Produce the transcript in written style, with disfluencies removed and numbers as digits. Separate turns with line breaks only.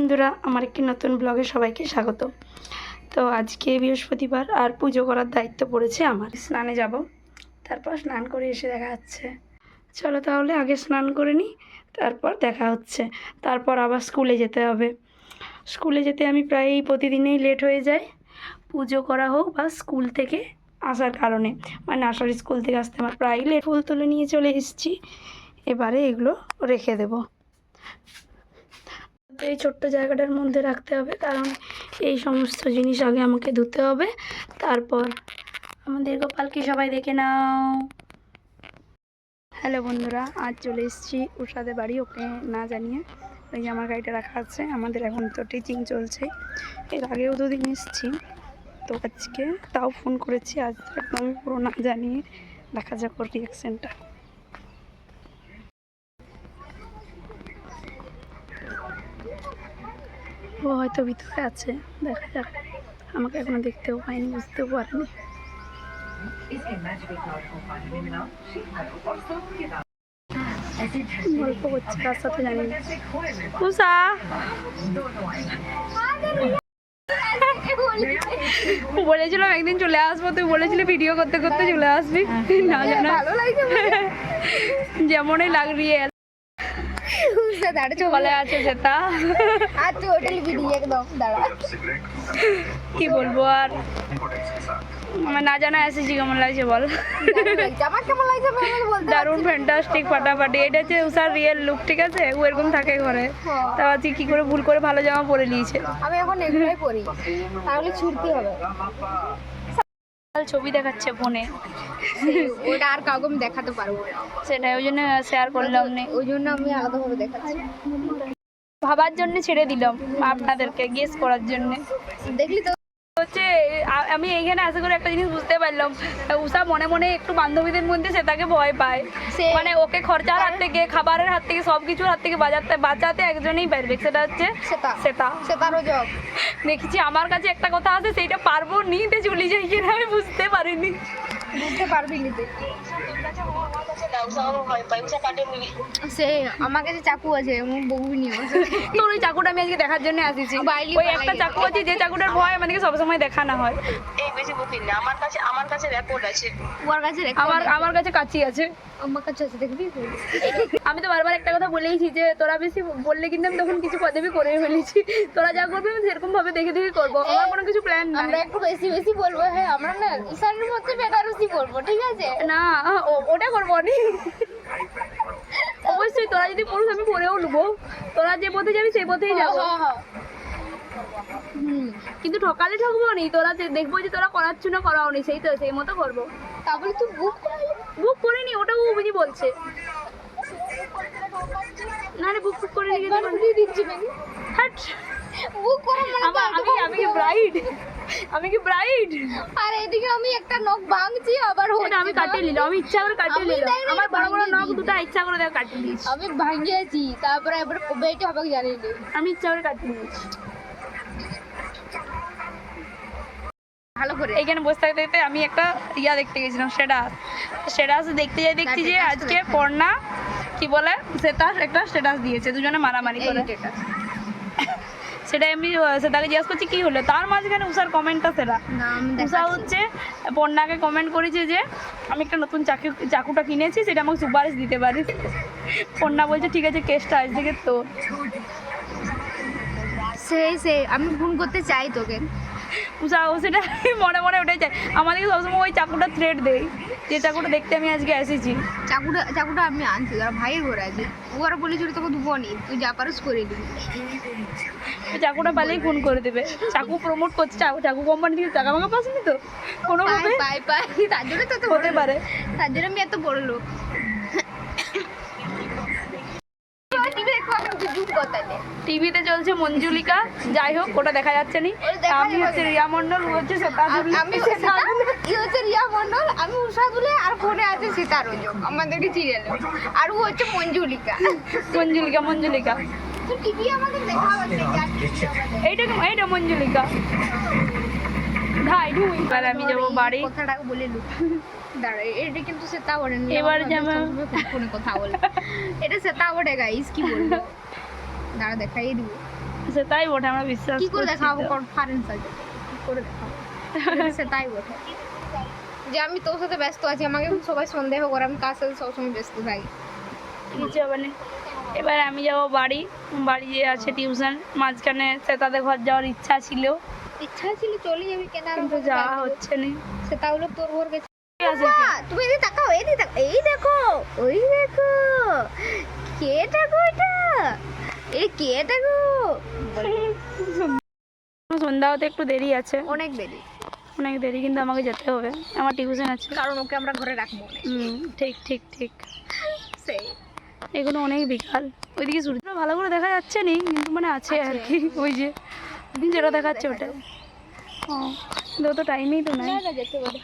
বন্ধুরা, আমার একটি নতুন ব্লগে সবাইকে স্বাগত। তো আজকে বৃহস্পতিবার আর পুজো করার দায়িত্ব পড়েছে আমার। স্নানে যাব, তারপর স্নান করে এসে দেখা হচ্ছে। চলো তাহলে আগে স্নান করে নিই, তারপর দেখা হচ্ছে। তারপর আবার স্কুলে যেতে হবে। স্কুলে যেতে আমি প্রায় প্রতিদিনই লেট হয়ে যাই, পুজো করা হোক বা স্কুল থেকে আসার কারণে। মানে নার্সারি স্কুল থেকে আসতে আমার প্রায় লেট। ফুল তুলে নিয়ে চলে এসেছি, এবারে এগুলো রেখে দেবো। এই ছোট্ট জায়গাটার মধ্যে রাখতে হবে, কারণ এই সমস্ত জিনিস আগে আমাকে ধুতে হবে, তারপর আমাদের গোপালকে সবাই দেখে নাও। হ্যালো বন্ধুরা, আজ চলে এসেছি উষাদের বাড়ি, ওকে না জানিয়ে। ওই যে আমার গাড়িটা রাখা আছে, আমাদের এখন তো টিচিং চলছে। এর আগেও দুদিন এসেছি, তো আজকে তাও ফোন করেছি। আজ আমি পুরো না জানিয়ে, দেখা যাক ওর রিয়াকশানটা। ও হয়তো ভিতরে আছে, দেখা যাক। আমাকে এখনো দেখতেও পাইনি, বুঝতেও পারিনি। গল্প করছে কার সাথে জানি না। উষা বলেছিলাম একদিন চলে আসবো, তুই বলেছিলি ভিডিও করতে করতে চলে আসবি। না জানা যেমনই লাগ রিয়েল বলে আছে সেটা। কি বলবো আর, আমার না জানা এসেছি কেমন লাগছে বল। দারুণ, ফ্যান্টাস্টিক, ফাটাফাটি। এটা হচ্ছে উষার রিয়েল লুক, ঠিক আছে? ও এরকম থাকে ঘরে, তাও আজকে কি করে ভুল করে ভালো জামা পরে নিয়েছে।
আমি এখন এগুলোই পরি, তাহলে ছুটতে হবে।
ছবি দেখাচ্ছে ফোনে,
ওটা আর কাউকে আমি দেখাতে পারবো না,
সেটাই ওই জন্য শেয়ার করলাম না।
ওই জন্য আমি আলাদাভাবে দেখাচ্ছি,
ভাবার জন্য ছেড়ে দিলাম আপনাদেরকে, গেস করার জন্য।
দেখলি তো
হচ্ছে আমি এইখানে আশা করে একটা জিনিস বুঝতে পারলাম, উষা মনে মনে একটু বান্ধবীদের মধ্যে সেটাকে ভয় পায়। মানে ওকে খরচার হাত থেকে, খাবারের হাত থেকে, সব কিছুর হাত থেকে বাঁচাতে একজনেই পারবে, সেটা হচ্ছে
সেটারও জব।
দেখেছি আমার কাছে একটা কথা আছে, সেইটা পারবো নিতে চলে যাই কিনা আমি বুঝতে পারিনি।
বুঝতে পারবি নিতে। সে আমার কাছে চাকু আছে, আমার বউ নিয়ে
তোর ওই চাকুটা আমি আজকে দেখার জন্য আসিছি। ওই একটা চাকু আছে, যে চাকুটার ভয় আমাদেরকে সবসময় দেখানো হয়।
এই বেশি বুকিং না, আমার কাছে রেকর্ড আছে।
ওর কাছে
আমার কাছে কাচি আছে।
আমার কাছে আছে, দেখবি?
আমি তো বারবার একটা কথা বলেইছি যে তোরা বেশি বললে কিন্তু আমি তখন কিছু পদবি করে ফেলেছি। তোরা যা করবে আমি সেরকম ভাবে দেখে দেখে করবো, আমার কোনো কিছু প্ল্যান না।
আমরা একটু বেশি বেশি বলবো, হ্যাঁ আমরা না ঈশানের মধ্যে বেনারসি বলবো, ঠিক আছে?
না ওটা করবো নি। অবশ্যই তোরা যদি পড়ুস আমি পড়েও নেবো, তোরা যে পথে যাবি সেই পথেই যাবো। কিন্তু ঠকালে ঠকবো নি, তোরা দেখবো যে তোরা করাচ্ছ না, করাও নি, সেই মতো করবো।
তারপরে তুই
বুক করে নি, ওটাও বুঝি বলছে। না রে, বুক করে নিয়ে
দিচ্ছি নাকি?
হাট,
বুক করা মানে
আমি কি ব্রাইড? আমি কি ব্রাইড?
আর এদিকে আমি একটা নখ ভাঙছি, আবার
ওটা আমি কাটিয়ে নিলাম, আমি ইচ্ছা করে কাটিয়ে নিলাম। আমার বড় বড় নখ দুটো ইচ্ছা করে দেখো কাটিয়ে দিয়েছি।
আমি ভাঙিয়েছি, তারপরে এবার কবে এটা হবে জানি না,
আমি ইচ্ছা করে কাটিয়ে নিয়েছি।
ভালো করে
এইখানে বসে থাকতে থাকতে আমি একটা দেখতে গেছিলাম, স্ট্যাটাস দেখতে দেখছি যে আজকে পর্ণা কি বলে সেটার একটা স্ট্যাটাস দিয়েছে, দুজনে মারামারি করে। সেটা আমি সেটাকে জিজ্ঞাসা করছি কি হলো, তার মাঝখানে উষার কমেন্টটা সেটা। উষা হচ্ছে পর্ণাকে কমেন্ট করেছে যে আমি একটা নতুন চাকুটা কিনেছি, সেটা আমাকে সুপারিশ দিতে পারিস। পর্ণা বলছে ঠিক আছে, কেসটা আজ থেকে তোর।
সেই আমি ফোন করতে চাই তোকে।
উষা সেটা মনে মনে ওটাই চাই, আমাদেরকে সবসময় ওই চাকুটা থ্রেড দেয়, যে চাকুটা দেখতে আমি আজকে এসেছি।
চাকুটা আমি আনছি, তারা ভাইয়ের ঘরে আছে, ওরা বলেছিল তোকে দুবো নি, তুই যা পারিস করে দিবি।
চাকুটা পালেই ফোন করে দেবে। চাকু প্রমোট করছে, চাকু কোম্পানি থেকে টাকা আমাকে পাসনি তো কোনো
পাই তার জন্য তো
হতে পারে,
তার জন্য আমি এত বড় লোক।
টিভিতে চলছে মঞ্জুলিকা, যাই হোক ওটা দেখা যাচ্ছে নি। আমি হচ্ছে রিয়া মণ্ডল, হচ্ছে
রিয়া মণ্ডল, আমি উষা দুলে, আর ফোনে আছে সীতার ওজন, আমাদেরকে চিনেল। আর ও হচ্ছে মঞ্জুলিকা। তো টিভি আমাদের দেখা হচ্ছে,
এইটা মঞ্জুলিকা। ধাই ঢুই, আমি যাবো বাড়ি।
কথাটা বলে লু, দাঁড়া, এটা কিন্তু সেটা ওড়ে না,
এবার যাবো
ফোনে কথা বলে, এটা সেটা ওড়ে গাইস, কি বলবো, দাঁড়া দেখাই দিব।
সে তাই বটে, আমরা বিশ্বাস
কি করে
করছি
দেখাবো
তো।
কনফারেন্স আছে কি করে দেখাবো সে তাই বটে যে আমি তোর সাথে ব্যস্ত আছি, আমাকে সবাই সন্দেহ করে আমি কার সাথে সবসময় ব্যস্ত থাকি।
কিছু হবে না। এবার আমি যাব বাড়ি, বাড়ি যে আছে টিউশন, মাঝখানে সে তাদের ঘর যাওয়ার ইচ্ছা ছিল,
ইচ্ছা ছিল চলে যাবি কেন আর
কিন্তু যাওয়া হচ্ছে না।
সে তাহলে তোর ঘর গেছে।
ঠিক আছে,
তুমি এদিকে তাকাও, এদিকে তাকাও, এই দেখো ওই দেখো কে দেখো এটা, এই কে দেখো
সন্ধ্যা হতে একটু দেরি আছে,
অনেক দেরি,
অনেক দেরি, কিন্তু আমাকে যেতে হবে, আমার টিউশন আছে।
কারণ ওকে আমরা ঘরে রাখবো না।
ঠিক ঠিক ঠিক।
সেই
এগুলো অনেক বিকাল, ওইদিকে সূর্যটা ভালো করে দেখা যাচ্ছে নি, কিন্তু মানে আছে আর কি, ওই যে যেটা দেখাচ্ছে ওটা। ও কিন্তু অত টাইমেই তো নাই।
না যেতে পারে।